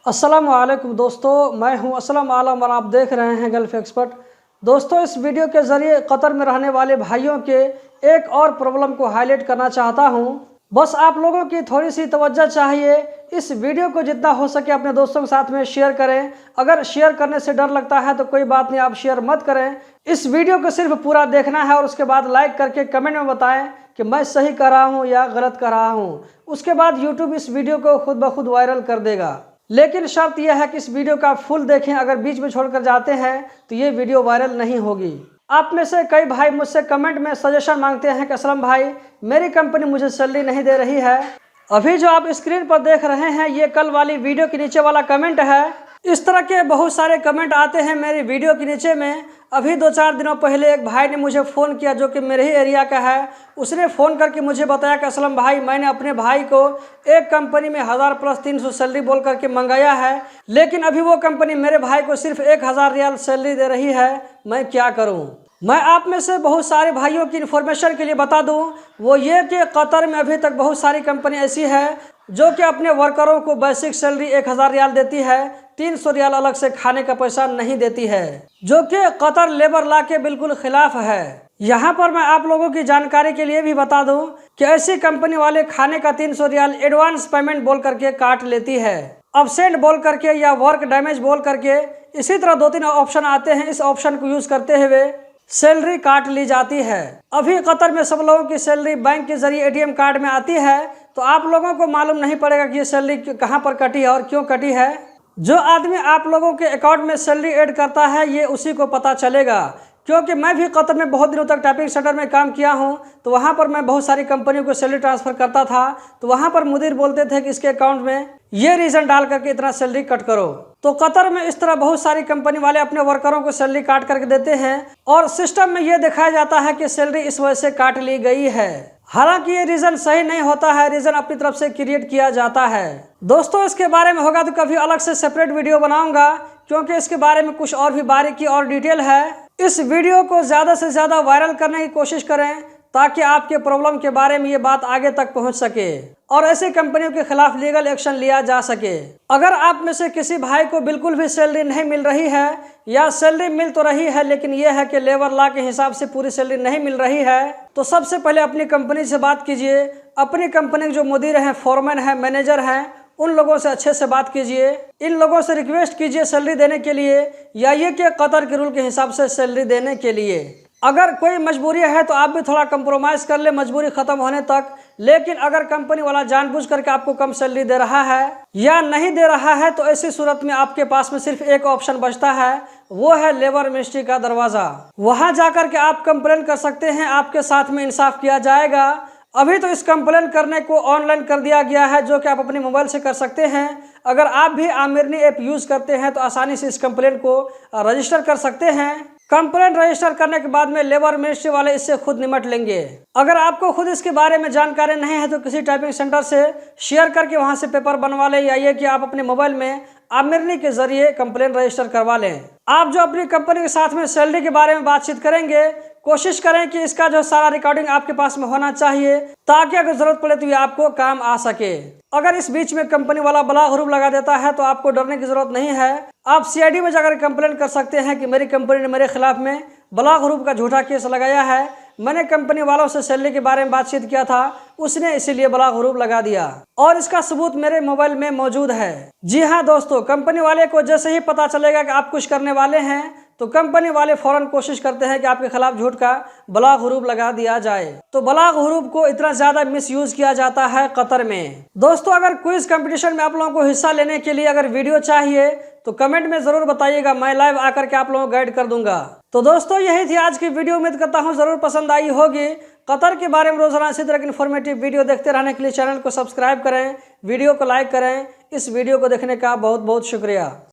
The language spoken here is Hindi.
अस्सलाम वालेकुम दोस्तों, मैं हूं असलम आलम और आप देख रहे हैं गल्फ़ एक्सपर्ट। दोस्तों, इस वीडियो के ज़रिए कतर में रहने वाले भाइयों के एक और प्रॉब्लम को हाईलाइट करना चाहता हूं। बस आप लोगों की थोड़ी सी तवज्जो चाहिए। इस वीडियो को जितना हो सके अपने दोस्तों के साथ में शेयर करें। अगर शेयर करने से डर लगता है तो कोई बात नहीं, आप शेयर मत करें। इस वीडियो को सिर्फ पूरा देखना है और उसके बाद लाइक करके कमेंट में बताएं कि मैं सही कर रहा हूँ या गलत कर रहा हूँ। उसके बाद यूट्यूब इस वीडियो को खुद ब खुद वायरल कर देगा। लेकिन शर्त यह है कि इस वीडियो का फुल देखें। अगर बीच में छोड़कर जाते हैं तो ये वीडियो वायरल नहीं होगी। आप में से कई भाई मुझसे कमेंट में सजेशन मांगते हैं कि असलम भाई, मेरी कंपनी मुझे सैलरी नहीं दे रही है। अभी जो आप स्क्रीन पर देख रहे हैं ये कल वाली वीडियो के नीचे वाला कमेंट है। इस तरह के बहुत सारे कमेंट आते हैं मेरी वीडियो के नीचे में। अभी 2-4 दिनों पहले एक भाई ने मुझे फ़ोन किया जो कि मेरे ही एरिया का है। उसने फ़ोन करके मुझे बताया कि असलम भाई, मैंने अपने भाई को एक कंपनी में 1000 + 300 सैलरी बोल करके मंगाया है, लेकिन अभी वो कंपनी मेरे भाई को सिर्फ 1000 रियाल सैलरी दे रही है। मैं क्या करूं? मैं आप में से बहुत सारे भाइयों की इन्फॉर्मेशन के लिए बता दूं, वो ये कि कतर में अभी तक बहुत सारी कंपनी ऐसी है जो कि अपने वर्करों को बेसिक सैलरी 1000 रियाल देती है, 300 रियाल अलग से खाने का पैसा नहीं देती है, जो कि कतर लेबर लॉ के बिल्कुल खिलाफ है। यहाँ पर मैं आप लोगों की जानकारी के लिए भी बता दूं कि ऐसी कंपनी वाले खाने का 300 रियाल एडवांस पेमेंट बोल करके काट लेती है, अब्सेंट बोल करके या वर्क डैमेज बोल करके। इसी तरह 2-3 ऑप्शन आते हैं, इस ऑप्शन को यूज करते हुए सैलरी काट ली जाती है। अभी कतर में सब लोगों की सैलरी बैंक के जरिए एटीएम कार्ड में आती है, तो आप लोगों को मालूम नहीं पड़ेगा कि ये सैलरी कहाँ पर कटी है और क्यों कटी है। जो आदमी आप लोगों के अकाउंट में सैलरी ऐड करता है ये उसी को पता चलेगा। क्योंकि मैं भी कतर में बहुत दिनों तक टाइपिंग सेंटर में काम किया हूं, तो वहां पर मैं बहुत सारी कंपनियों को सैलरी ट्रांसफ़र करता था। तो वहां पर मुदीर बोलते थे कि इसके अकाउंट में ये रीज़न डाल करके इतना सैलरी कट करो। तो कतर में इस तरह बहुत सारी कंपनी वाले अपने वर्करों को सैलरी काट करके देते हैं और सिस्टम में ये दिखाया जाता है कि सैलरी इस वजह से काट ली गई है। हालांकि ये रीज़न सही नहीं होता है, रीज़न अपनी तरफ से क्रिएट किया जाता है। दोस्तों, इसके बारे में होगा तो कभी अलग से सेपरेट वीडियो बनाऊंगा, क्योंकि इसके बारे में कुछ और भी बारीकी और डिटेल है। इस वीडियो को ज़्यादा से ज़्यादा वायरल करने की कोशिश करें ताकि आपके प्रॉब्लम के बारे में ये बात आगे तक पहुंच सके और ऐसी कंपनियों के खिलाफ लीगल एक्शन लिया जा सके। अगर आप में से किसी भाई को बिल्कुल भी सैलरी नहीं मिल रही है या सैलरी मिल तो रही है लेकिन यह है कि लेबर लॉ के हिसाब से पूरी सैलरी नहीं मिल रही है, तो सबसे पहले अपनी कंपनी से बात कीजिए। अपनी कंपनी के जो मुदीर हैं, फोरमैन हैं, मैनेजर हैं, उन लोगों से अच्छे से बात कीजिए। इन लोगों से रिक्वेस्ट कीजिए सैलरी देने के लिए, या ये कि कतर के रूल के हिसाब से सैलरी देने के लिए। अगर कोई मजबूरी है तो आप भी थोड़ा कंप्रोमाइज़ कर ले मजबूरी ख़त्म होने तक। लेकिन अगर कंपनी वाला जानबूझ करके आपको कम सैलरी दे रहा है या नहीं दे रहा है तो ऐसी सूरत में आपके पास में सिर्फ एक ऑप्शन बचता है, वो है लेबर मिनिस्ट्री का दरवाज़ा। वहाँ जाकर के आप कंप्लेन कर सकते हैं, आपके साथ में इंसाफ किया जाएगा। अभी तो इस कंप्लेन करने को ऑनलाइन कर दिया गया है, जो कि आप अपने मोबाइल से कर सकते हैं। अगर आप भी आमिरनी ऐप यूज़ करते हैं तो आसानी से इस कंप्लेन को रजिस्टर कर सकते हैं। कंप्लेंट रजिस्टर करने के बाद में लेबर मिनिस्ट्री वाले इससे खुद निपट लेंगे। अगर आपको खुद इसके बारे में जानकारी नहीं है तो किसी टाइपिंग सेंटर से शेयर करके वहां से पेपर बनवा लें, या ये कि आप अपने मोबाइल में आमिरनी के जरिए कंप्लेंट रजिस्टर करवा लें। आप जो अपनी कंपनी के साथ में सैलरी के बारे में बातचीत करेंगे, कोशिश करें कि इसका जो सारा रिकॉर्डिंग आपके पास में होना चाहिए, ताकि अगर जरूरत पड़े तो ये आपको काम आ सके। अगर इस बीच में कंपनी वाला बला हरूब लगा देता है तो आपको डरने की जरूरत नहीं है। आप सीआईडी में जाकर कंप्लेंट कर सकते हैं कि मेरी कंपनी ने मेरे खिलाफ में बला हरूब का झूठा केस लगाया है, मैंने कंपनी वालों से सैलरी के बारे में बातचीत किया था, उसने इसीलिए बला हरूब लगा दिया और इसका सबूत मेरे मोबाइल में मौजूद है। जी हाँ दोस्तों, कंपनी वाले को जैसे ही पता चलेगा कि आप कुछ करने वाले हैं तो कंपनी वाले फौरन कोशिश करते हैं कि आपके खिलाफ झूठ का बलाग हरूब लगा दिया जाए। तो बलाग हरूब को इतना ज्यादा मिसयूज किया जाता है कतर में। दोस्तों, अगर क्विज कंपटीशन में आप लोगों को हिस्सा लेने के लिए अगर वीडियो चाहिए तो कमेंट में जरूर बताइएगा, मैं लाइव आकर के आप लोगों को गाइड कर दूंगा। तो दोस्तों, यही थी आज की वीडियो। उम्मीद करता हूँ जरूर पसंद आई होगी। कतर के बारे में रोजाना इसी तरह की इन्फॉर्मेटिव वीडियो देखते रहने के लिए चैनल को सब्सक्राइब करें, वीडियो को लाइक करें। इस वीडियो को देखने का बहुत बहुत शुक्रिया।